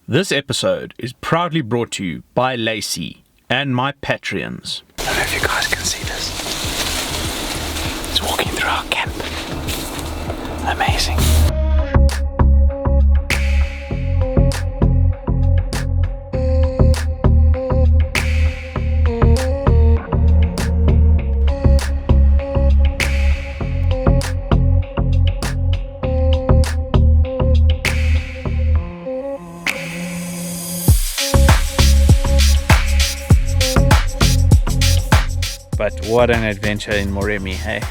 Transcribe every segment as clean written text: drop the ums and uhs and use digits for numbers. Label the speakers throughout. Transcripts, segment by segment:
Speaker 1: This episode is proudly brought to you by Lacey and my Patreons.
Speaker 2: I don't know if you guys can see this. It's walking through our camp. Amazing.
Speaker 1: But what an adventure in Moremi, hey?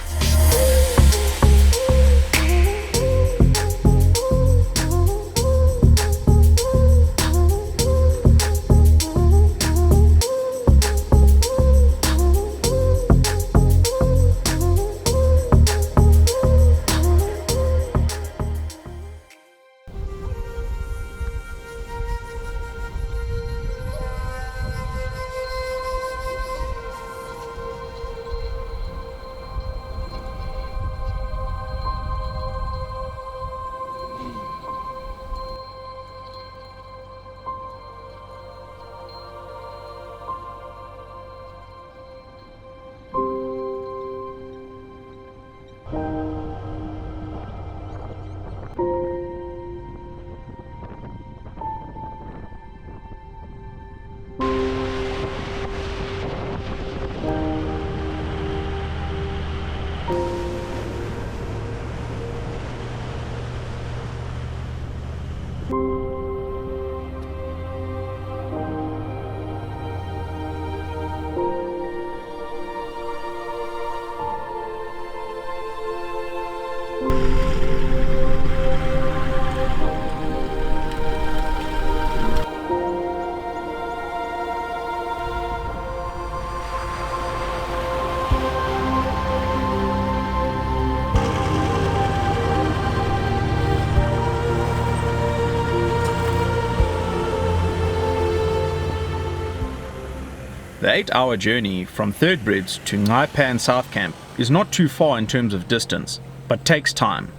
Speaker 1: The 8-hour journey from Third Bridge to Nxai Pan South Camp is not too far in terms of distance, but takes time.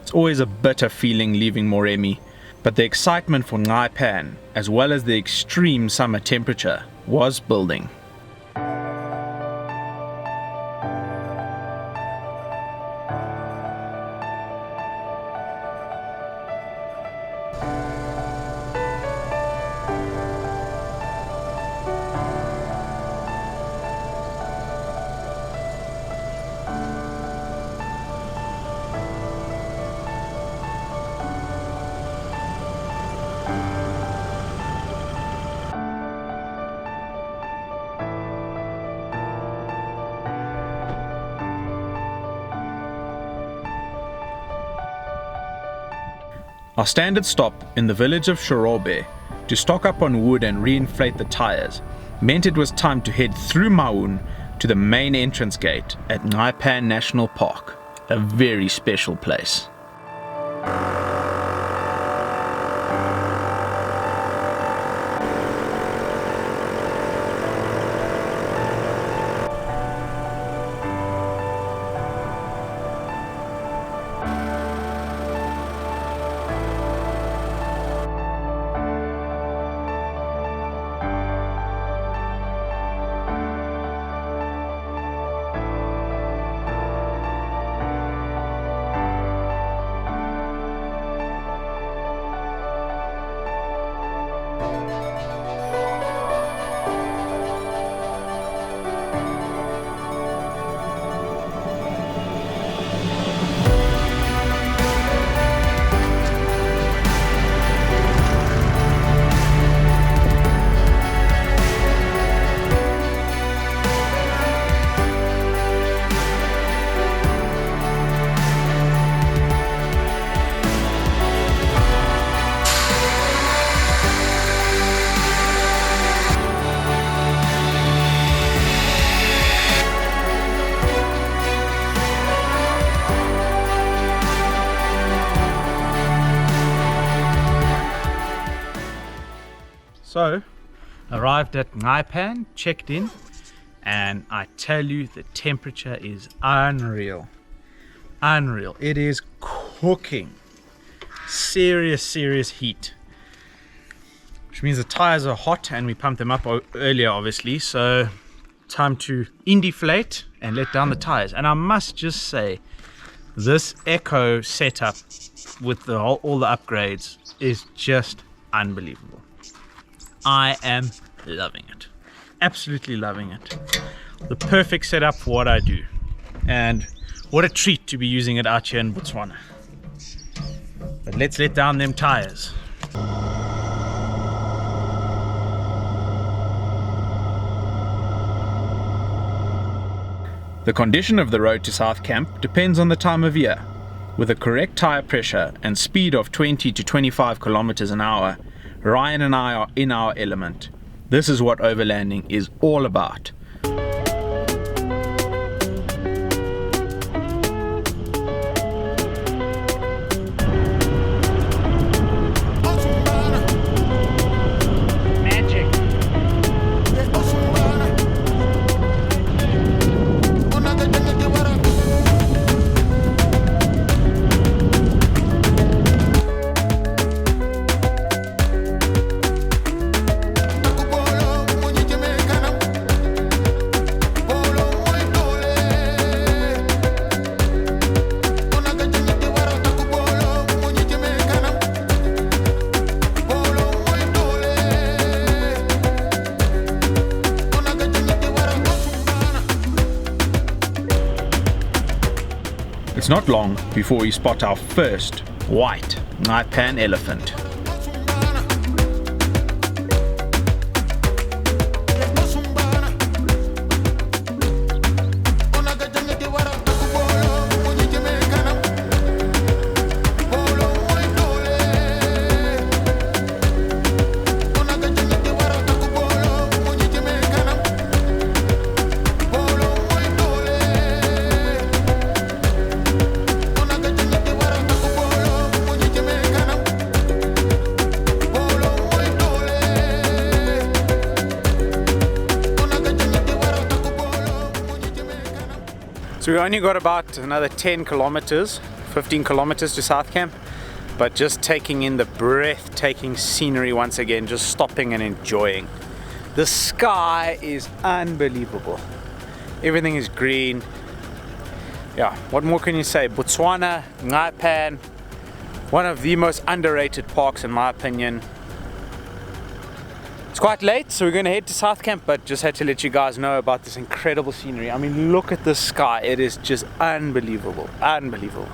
Speaker 1: It's always a bitter feeling leaving Moremi, but the excitement for Nxai Pan, as well as the extreme summer temperature, was building. Our standard stop in the village of Shorobe to stock up on wood and reinflate the tires meant it was time to head through Maun to the main entrance gate at Nxai Pan National Park, a very special place. So, arrived at Nxai Pan, checked in, and I tell you the temperature is unreal. Unreal. It is cooking. Serious heat. which means the tires are hot and we pumped them up earlier obviously, so time to indeflate and let down the tires. And I must just say, this Echo setup with all the upgrades is just unbelievable. I am loving it, absolutely loving it. The perfect setup for what I do, and what a treat to be using it out here in Botswana. But let's let down them tires. The condition of the road to South Camp depends on the time of year. With a correct tire pressure and speed of 20 to 25 kilometers an hour, Ryan and I are in our element. This is what overlanding is all about. It's not long before we spot our first white Nxai Pan elephant. So we only got about another 10 kilometers, 15 kilometers to South Camp, but just taking in the breathtaking scenery once again, just stopping and enjoying. The sky is unbelievable. Everything is green. Yeah, what more can you say? Botswana, Nxai Pan, one of the most underrated parks in my opinion. It's quite late, so we're going to head to South Camp, but just had to let you guys know about this incredible scenery. I mean, look at the sky. It is just unbelievable, unbelievable.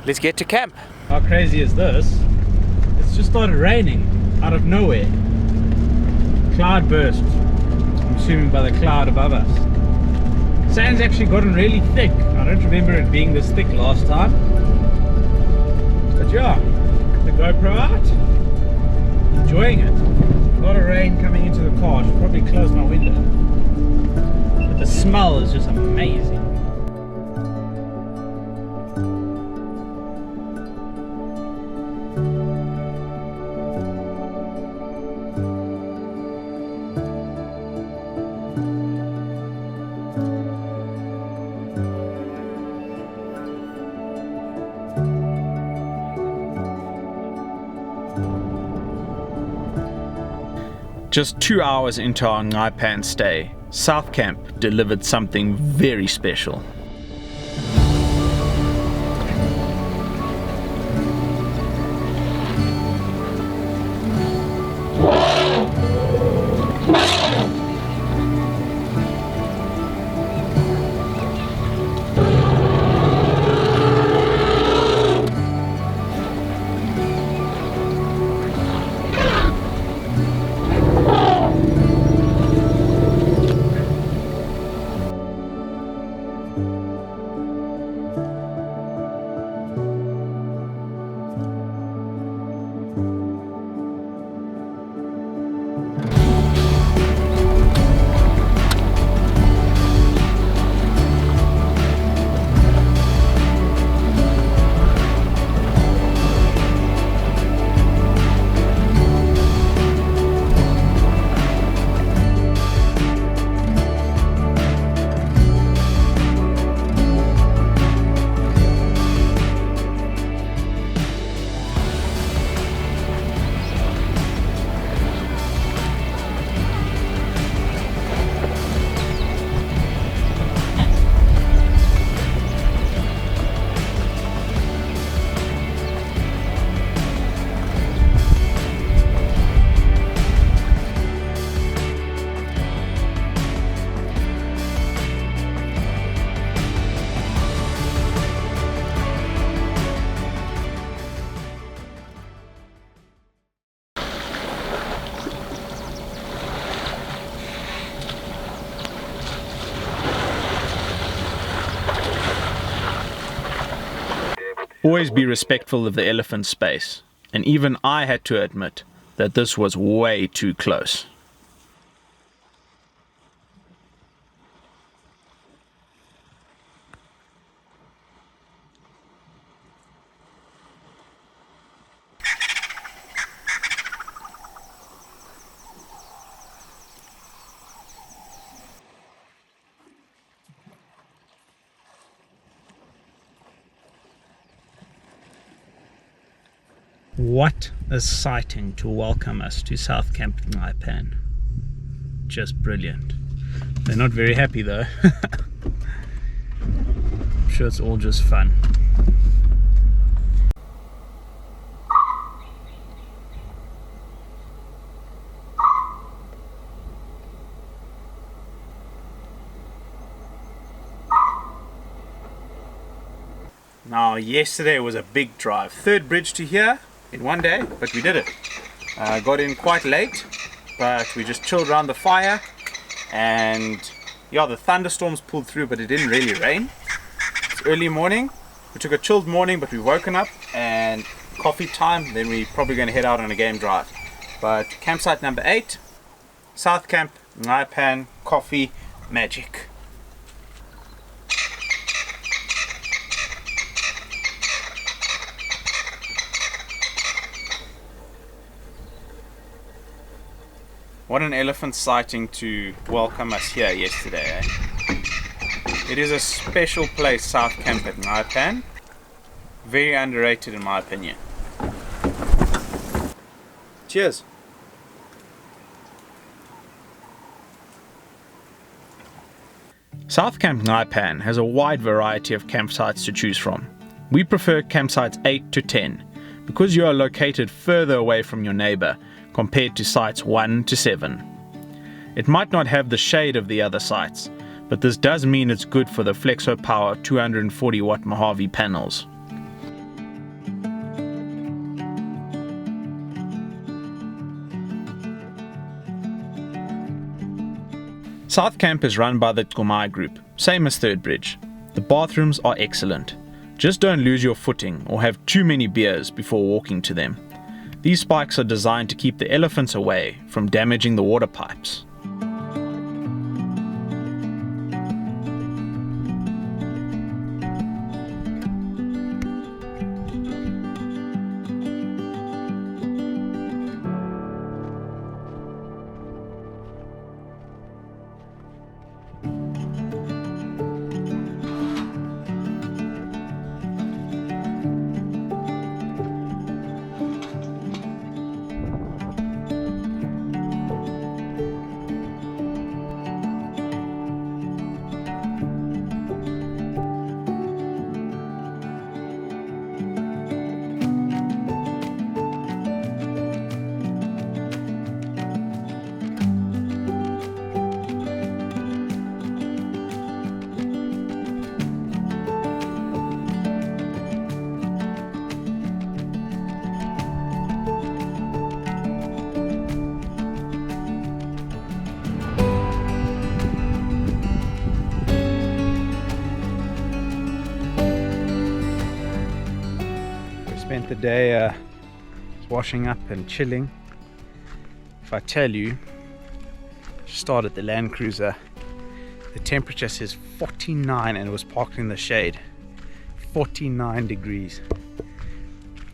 Speaker 1: Let's get to camp. How crazy is this? It's just started raining out of nowhere. Cloud burst, I'm assuming by the cloud above us. Sand's actually gotten really thick. I don't remember it being this thick last time. But yeah, the GoPro out, enjoying it. A lot of rain coming into the car. I should probably close my window. But the smell is just amazing. Just 2 hours into our Nxai Pan stay, South Camp delivered something very special. Always be respectful of the elephant space, and even I had to admit that this was way too close. What a sighting to welcome us to South Camp Nxai Pan. Just brilliant. They're not very happy though. I'm sure it's all just fun. Now yesterday was a big drive. 3rd bridge to here in one day, but we did it. Got in quite late, but we just chilled around the fire, and yeah, the thunderstorms pulled through, but it didn't really rain. It's early morning. We took a chilled morning, but we've woken up and coffee time, then we're probably going to head out on a game drive. But campsite number 8, South Camp, Nxai Pan, coffee, magic. What an elephant sighting to welcome us here yesterday, eh? It is a special place, South Camp at Nxai Pan. Very underrated in my opinion. Cheers! South Camp Nxai Pan has a wide variety of campsites to choose from. We prefer campsites 8 to 10 because you are located further away from your neighbor compared to sites 1 to 7. It might not have the shade of the other sites, but this does mean it's good for the Flexo Power 240 watt Mojave panels. South Camp is run by the Nxai group, same as 3rd Bridge. The bathrooms are excellent. Just don't lose your footing or have too many beers before walking to them. These spikes are designed to keep the elephants away from damaging the water pipes. Spent the day washing up and chilling. If I tell you, just started the Land Cruiser, the temperature says 49 and it was parked in the shade. 49 degrees.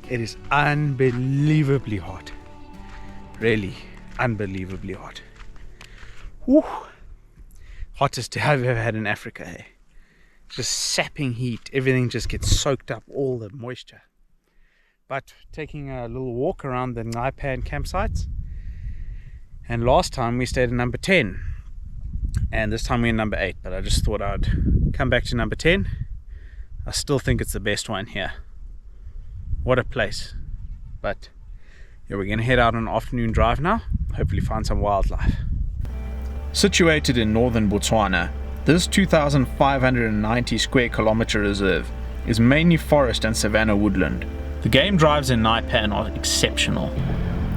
Speaker 1: It is unbelievably hot. Really unbelievably hot. Woo. Hottest day I've ever had in Africa. Hey? Just sapping heat. Everything just gets soaked up, all the moisture. But taking a little walk around the Nxai Pan campsites, and last time we stayed in number 10 and this time we're in number 8, but I just thought I'd come back to number 10. I still think it's the best one here. What a place. But yeah, we're gonna head out on an afternoon drive now, hopefully find some wildlife. Situated in northern Botswana, this 2,590 square kilometer reserve is mainly forest and savanna woodland. The game drives in Nxai Pan are exceptional.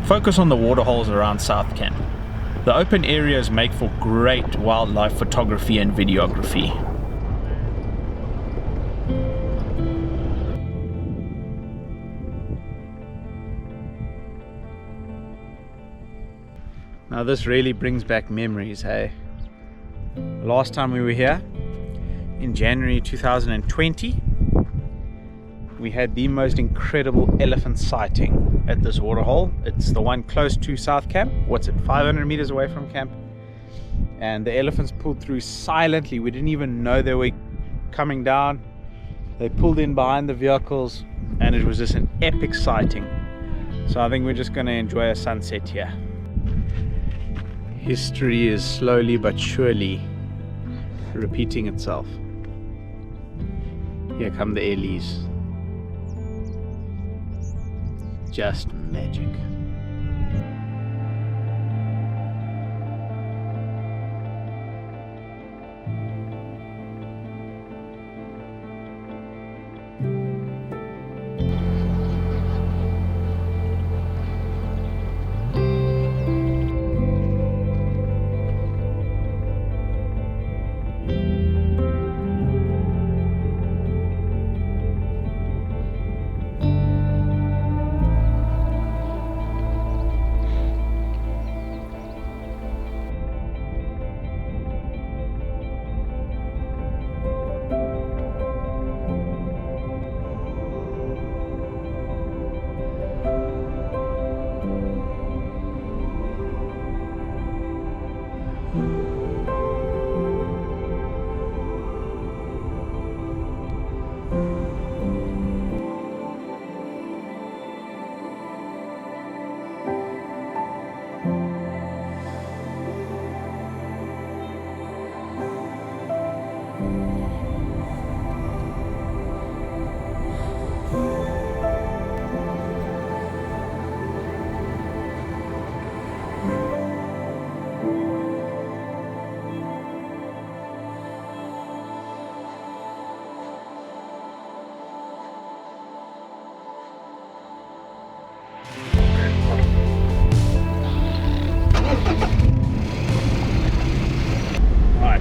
Speaker 1: Focus on the waterholes around South Camp. The open areas make for great wildlife photography and videography. Now this really brings back memories, hey? Last time we were here, in January 2020, we had the most incredible elephant sighting at this waterhole. It's the one close to South Camp. What's it, 500 meters away from camp? And the elephants pulled through silently. We didn't even know they were coming down. They pulled in behind the vehicles, and it was just an epic sighting. So I think we're just going to enjoy a sunset here. History is slowly but surely repeating itself. Here come the Ellies. Just magic.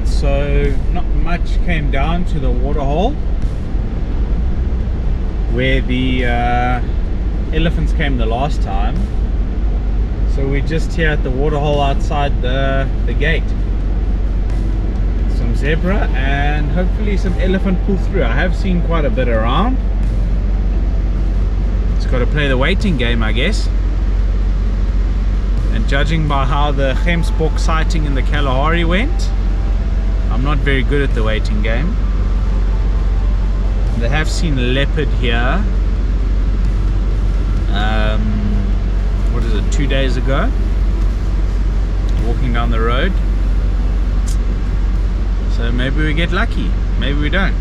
Speaker 1: So not much came down to the waterhole where the elephants came the last time. So we're just here at the waterhole outside the gate. Some zebra and hopefully some elephant pull through. I have seen quite a bit around. It's got to play the waiting game, I guess. And judging by how the Gemsbok sighting in the Kalahari went, I'm not very good at the waiting game. They have seen leopard here. What is it, 2 days ago? Walking down the road. So maybe we get lucky, maybe we don't.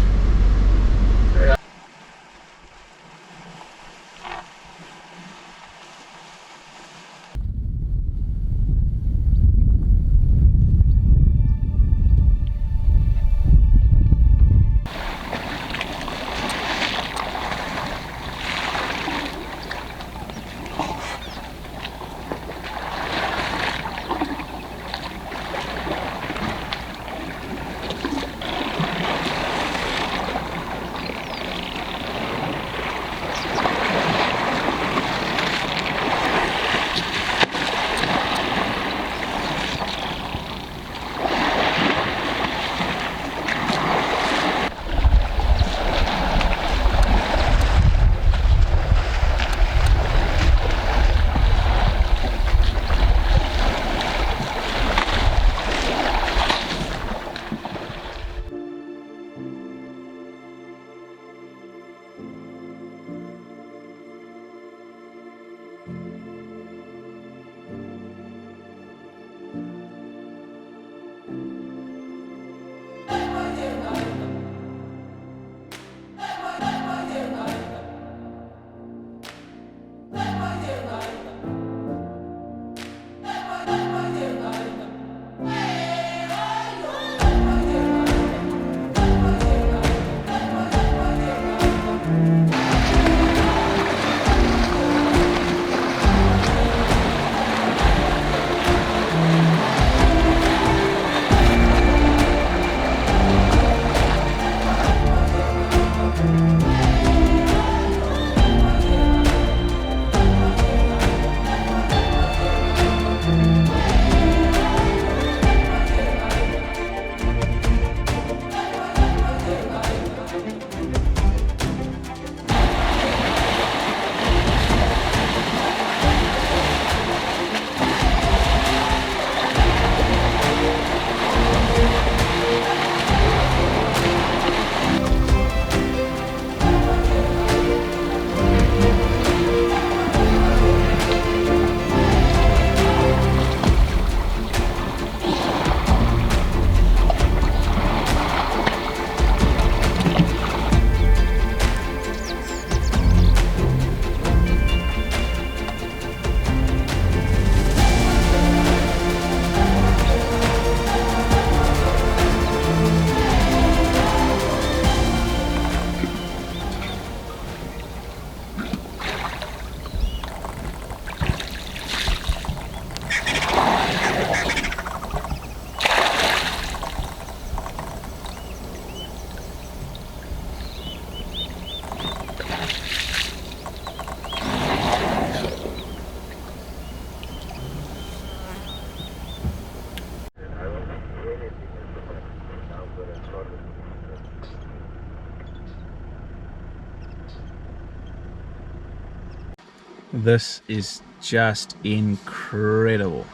Speaker 1: This is just incredible.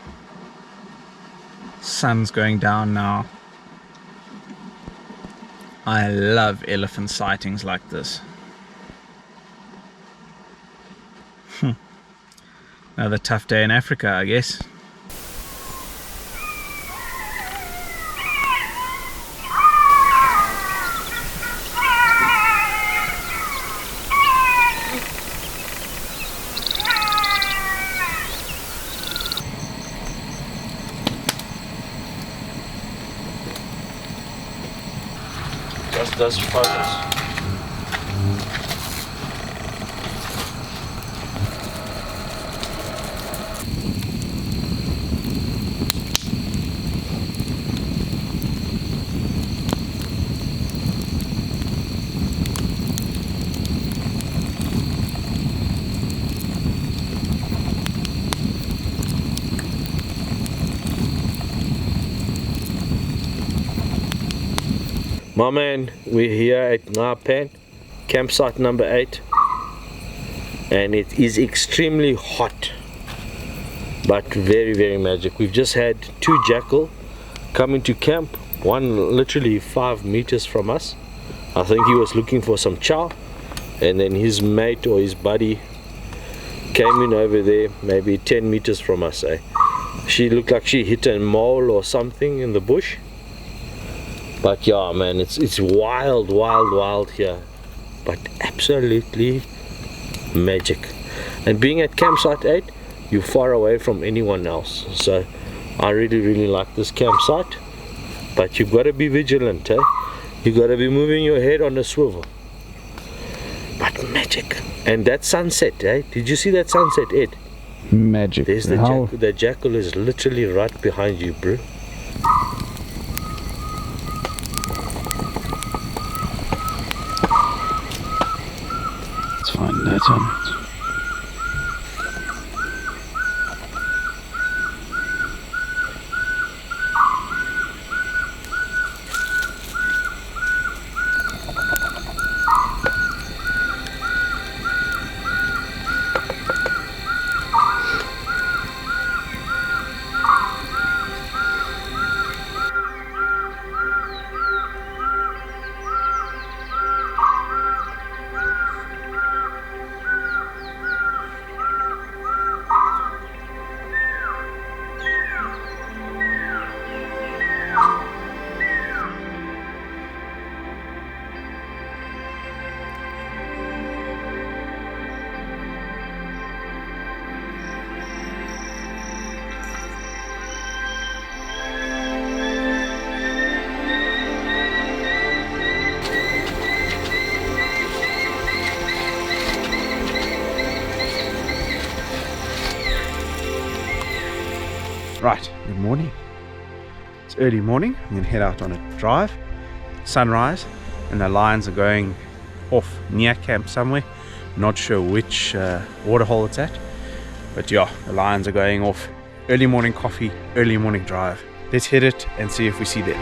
Speaker 1: Sun's going down now. I love elephant sightings like this. Another tough day in Africa, I guess.
Speaker 2: Just does photos. Mama and we're here at Nxai Pan, campsite number 8, and it is extremely hot but very, very magic. We've just had 2 jackal come into camp, one literally 5 meters from us. I think he was looking for some chow, and then his mate or his buddy came in over there maybe 10 meters from us. She looked like she hit a mole or something in the bush. But yeah, man, it's wild, wild, wild here, but absolutely magic. And being at campsite 8, you're far away from anyone else, so I really, really like this campsite. But you've got to be vigilant, eh? You got to be moving your head on a swivel. But magic. And that sunset, eh? Did you see that sunset, Ed?
Speaker 1: Magic.
Speaker 2: There's the jackal. The jackal is literally right behind you, bro.
Speaker 1: Find that on it. Right, good morning. It's early morning. I'm going to head out on a drive. Sunrise, and the lions are going off near camp somewhere. Not sure which waterhole it's at, but yeah, the lions are going off. Early morning coffee, early morning drive. Let's hit it and see if we see them.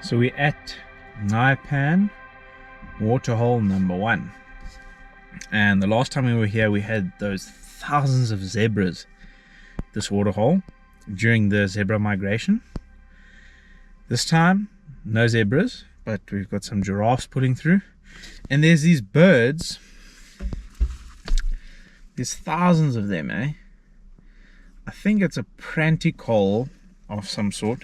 Speaker 1: So we're at Nxai Pan waterhole number 1, and the last time we were here we had those thousands of zebras this waterhole during the zebra migration. This time no zebras, but we've got some giraffes pulling through, and there's these birds. There's thousands of them, eh? I think it's a pranticole of some sort.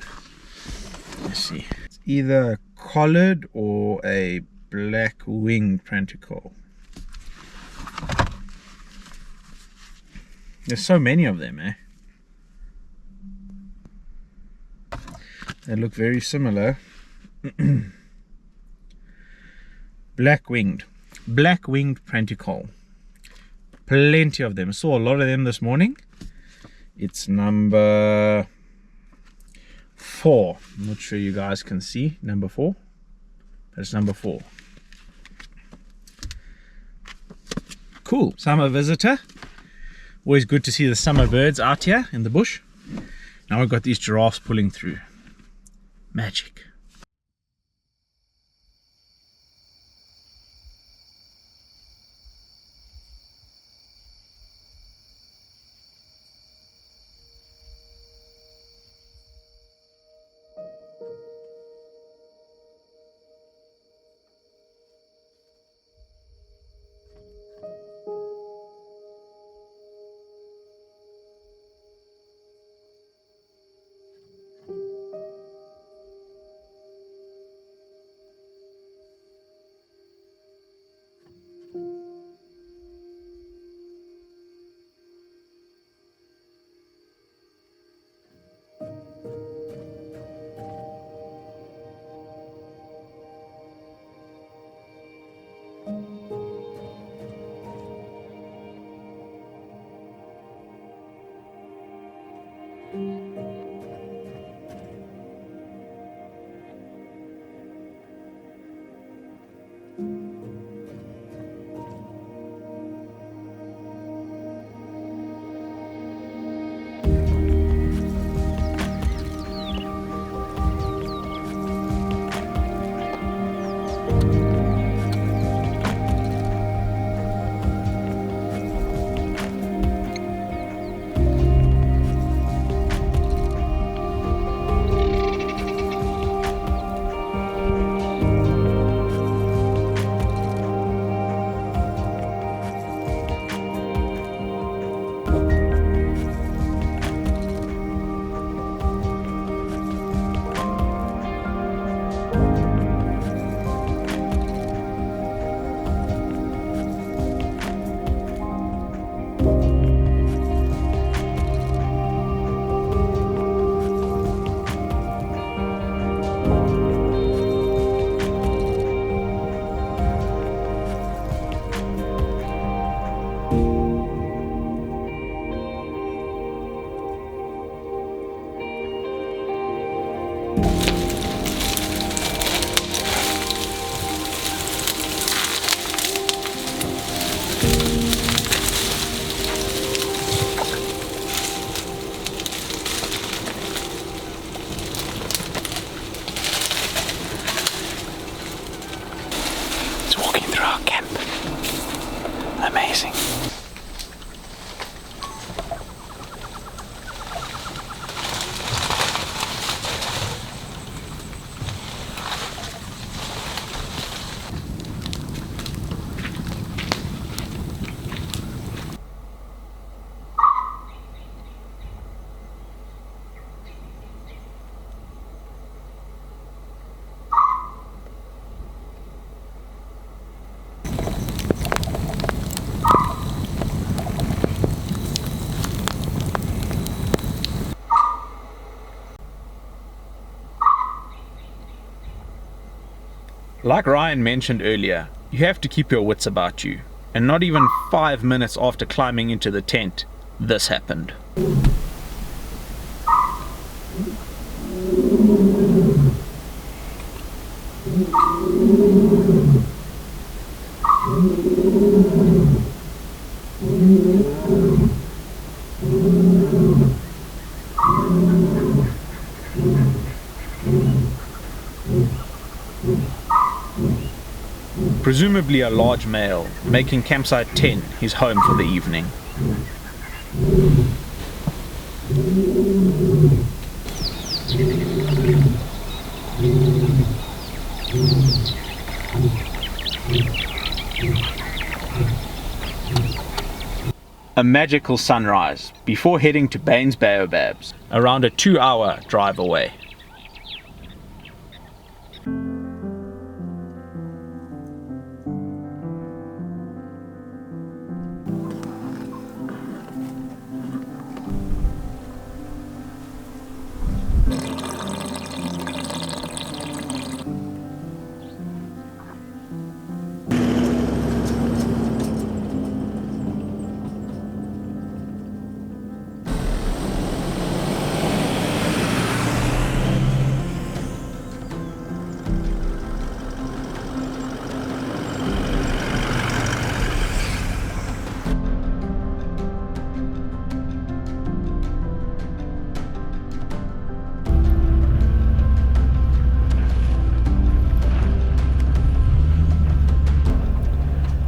Speaker 1: Let's see. It's either a collared or a black-winged pranticole. There's so many of them, eh? They look very similar. Black-winged pranticole. Plenty of them. Saw a lot of them this morning. It's number 4. I'm not sure you guys can see number 4. That's number 4. Cool. Summer visitor. Always good to see the summer birds out here in the bush. Now we've got these giraffes pulling through. Magic. Amazing. Like Ryan mentioned earlier, you have to keep your wits about you, and not even 5 minutes after climbing into the tent, this happened. presumably a large male, making campsite 10 his home for the evening. A magical sunrise before heading to Baines Baobabs, around a 2-hour drive away.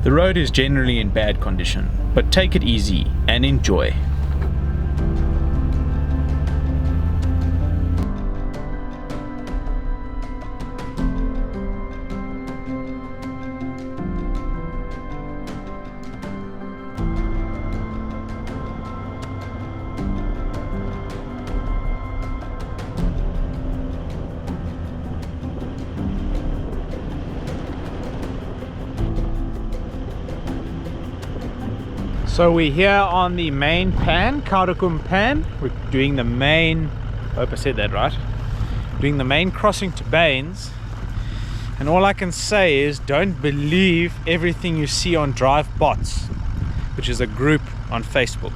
Speaker 1: The road is generally in bad condition, but take it easy and enjoy. So we're here on the main pan, Pan. We're doing the main, I hope I said that right, doing the main crossing to Baines. And all I can say is don't believe everything you see on Drive Bots, which is a group on Facebook.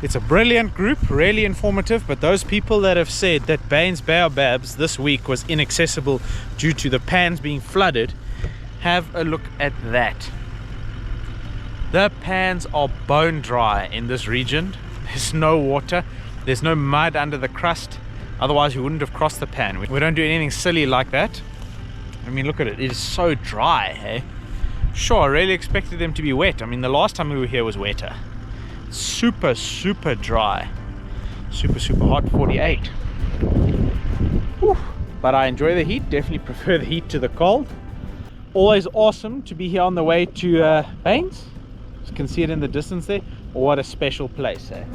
Speaker 1: It's a brilliant group, really informative, but those people that have said that Baines Baobabs this week was inaccessible due to the pans being flooded, have a look at that. The pans are bone dry in this region. There's no water, there's no mud under the crust, otherwise we wouldn't have crossed the pan. We don't do anything silly like that. I mean, look at it, it is so dry, hey? Sure, I really expected them to be wet. I mean, the last time we were here was wetter. Super dry. Super hot, 48. Whew. But I enjoy the heat, definitely prefer the heat to the cold. Always awesome to be here on the way to Baines. You can see it in the distance there. What a special place, eh?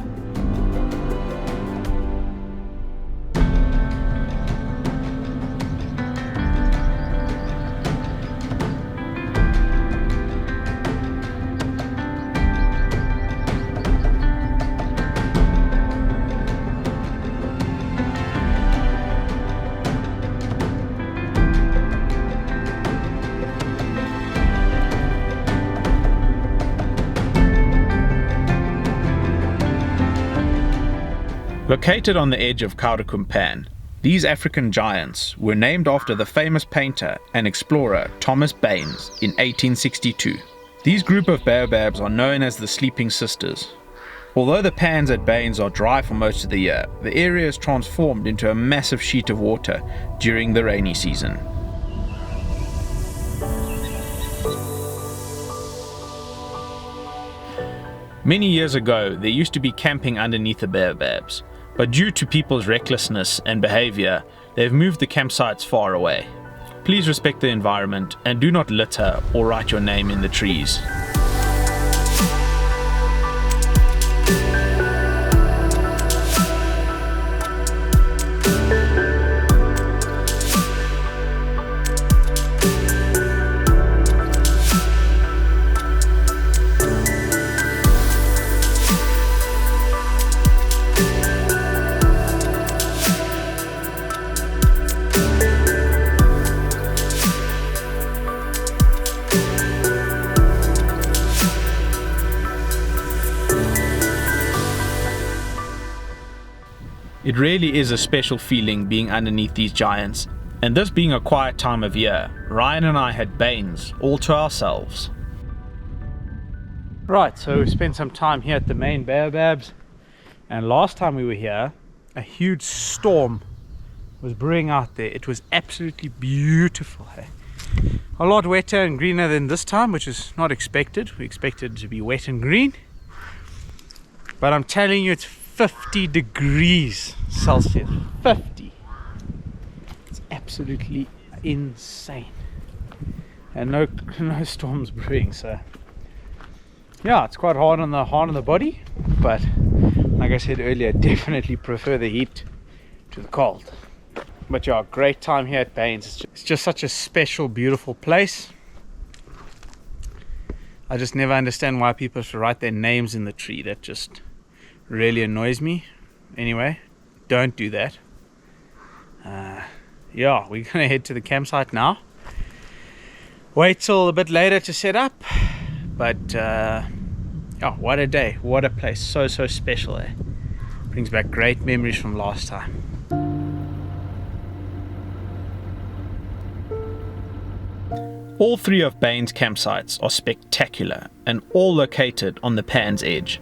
Speaker 1: Located on the edge of Pan, these African giants were named after the famous painter and explorer Thomas Baines in 1862. These group of baobabs are known as the Sleeping Sisters. Although the pans at Baines are dry for most of the year, the area is transformed into a massive sheet of water during the rainy season. Many years ago, there used to be camping underneath the baobabs. But due to people's recklessness and behavior, they've moved the campsites far away. Please respect the environment and do not litter or write your name in the trees. It really is a special feeling being underneath these giants, and this being a quiet time of year, Ryan and I had Baines all to ourselves. Right, so we spent some time here at the main Baobabs, and last time we were here, a huge storm was brewing out there. It was absolutely beautiful, hey? A lot wetter and greener than this time, which is not expected. We expected it to be wet and green. But I'm telling you, it's 50 degrees Celsius. 50. It's absolutely insane. And no storms brewing, so yeah, it's quite hard on the body, but like I said earlier, definitely prefer the heat to the cold. But yeah, great time here at Baines. It's just such a special, beautiful place. I just never understand why people should write their names in the tree. That just really annoys me. Anyway, don't do that. Yeah, we're gonna head to the campsite now. Wait till a bit later to set up, but oh, what a day, what a place, so special, eh? Brings back great memories from last time.
Speaker 3: All three of Baines' campsites are spectacular and all located on the Pan's edge.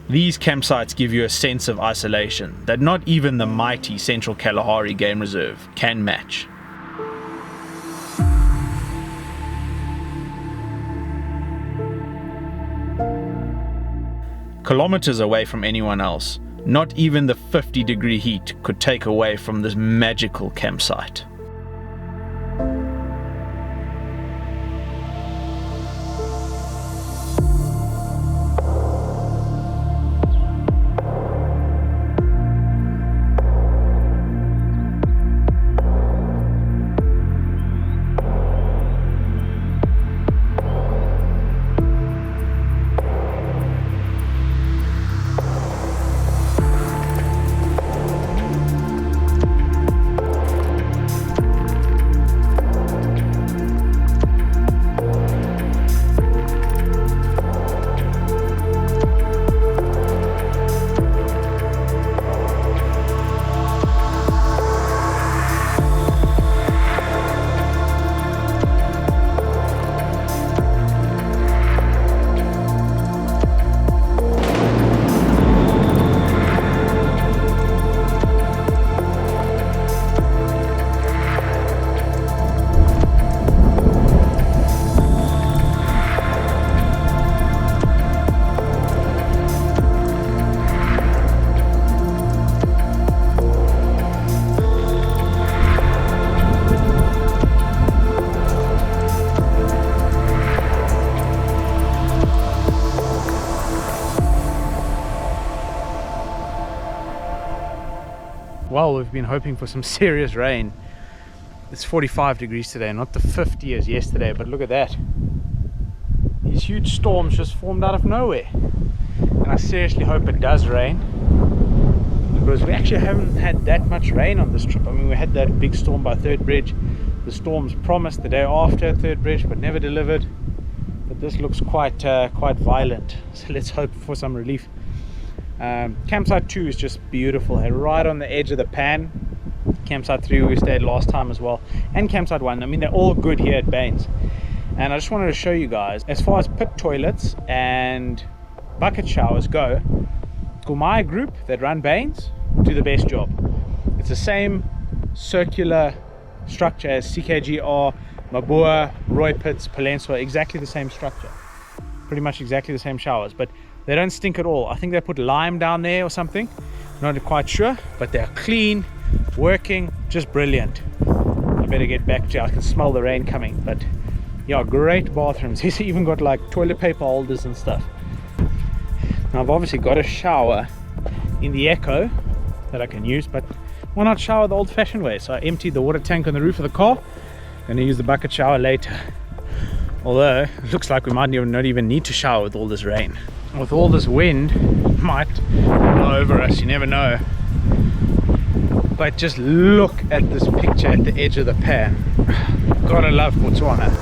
Speaker 3: These campsites give you a sense of isolation that not even the mighty Central Kalahari Game Reserve can match. Kilometers away from anyone else, not even the 50-degree heat could take away from this magical campsite.
Speaker 1: Well, we've been hoping for some serious rain. It's 45 degrees today, not the 50 as yesterday, but look at that. These huge storms just formed out of nowhere. And I seriously hope it does rain, because we actually haven't had that much rain on this trip. I mean, we had that big storm by Third Bridge. The storms promised the day after Third Bridge, but never delivered. But this looks quite violent, so let's hope for some relief. Campsite 2 is just beautiful, right on the edge of the Pan. Campsite 3 we stayed last time as well, and Campsite 1. I mean, they're all good here at Baines. And I just wanted to show you guys, as far as pit toilets and bucket showers go, my group that run Baines do the best job. It's the same circular structure as CKGR, Mabua, Roy Pits, Palenswa, exactly the same structure. Pretty much exactly the same showers, but they don't stink at all. I think they put lime down there or something. Not quite sure, but they're clean, working, just brilliant. I better get back to, I can smell the rain coming, but yeah, great bathrooms. He's even got like toilet paper holders and stuff. Now I've obviously got a shower in the Echo that I can use, but why not shower the old-fashioned way? So I emptied the water tank on the roof of the car. Gonna use the bucket shower later. Although it looks like we might not even need to shower with all this rain. With all this wind, it might blow over us, you never know. But just look at this picture at the edge of the Pan. Gotta love Botswana.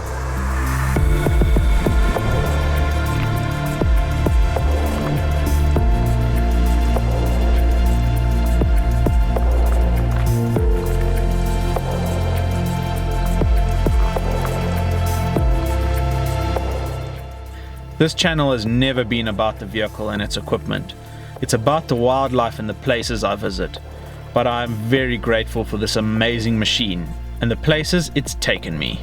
Speaker 3: This channel has never been about the vehicle and its equipment. It's about the wildlife and the places I visit. But I am very grateful for this amazing machine and the places it's taken me.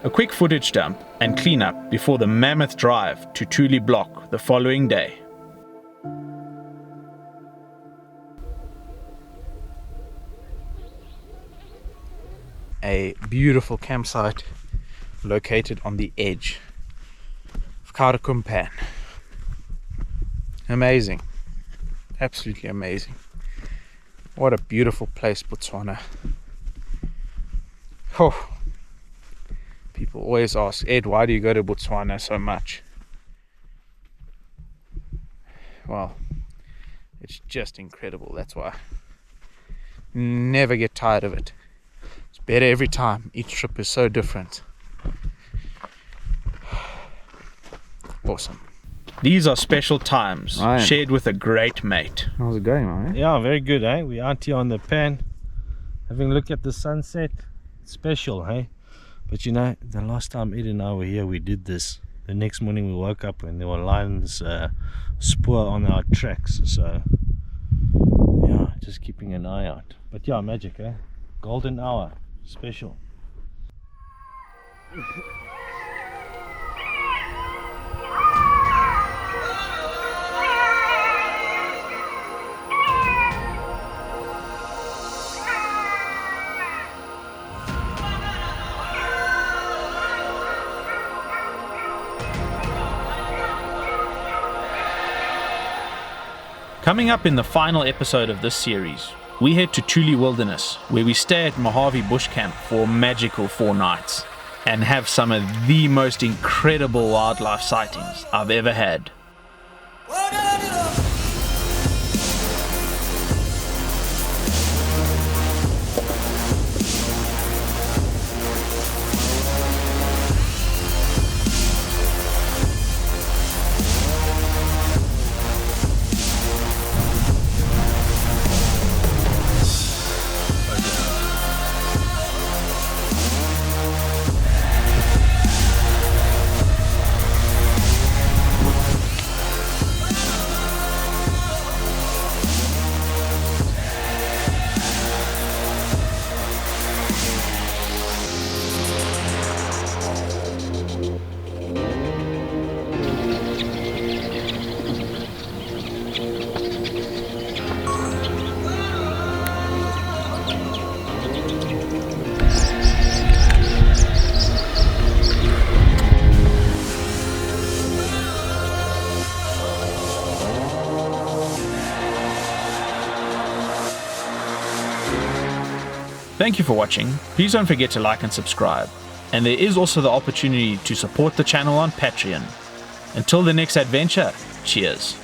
Speaker 3: A quick footage dump and cleanup before the mammoth drive to Tule Block the following day. A beautiful campsite located on the edge of Nxai Pan. Amazing, absolutely amazing. What a beautiful place, Botswana. Oh. People always ask, Ed, why do you go to Botswana so much? Well, it's just incredible, that's why. Never get tired of it. It's better every time. Each trip is so different. Awesome. These are special times shared with a great mate.
Speaker 2: How's it going, man?
Speaker 4: Yeah, very good, eh? We're out here on the pan, having a look at the sunset. It's special, hey? But you know, the last time Ed and I were here, we did this. The next morning we woke up and there were lions spoor on our tracks. So, yeah, just keeping an eye out. But yeah, magic, eh? Golden hour, special.
Speaker 3: Coming up in the final episode of this series, we head to Tule Wilderness, where we stay at Mojave Bush Camp for a magical 4 nights and have some of the most incredible wildlife sightings I've ever had. Thank you for watching. Please don't forget to like and subscribe. And there is also the opportunity to support the channel on Patreon. Until the next adventure, cheers.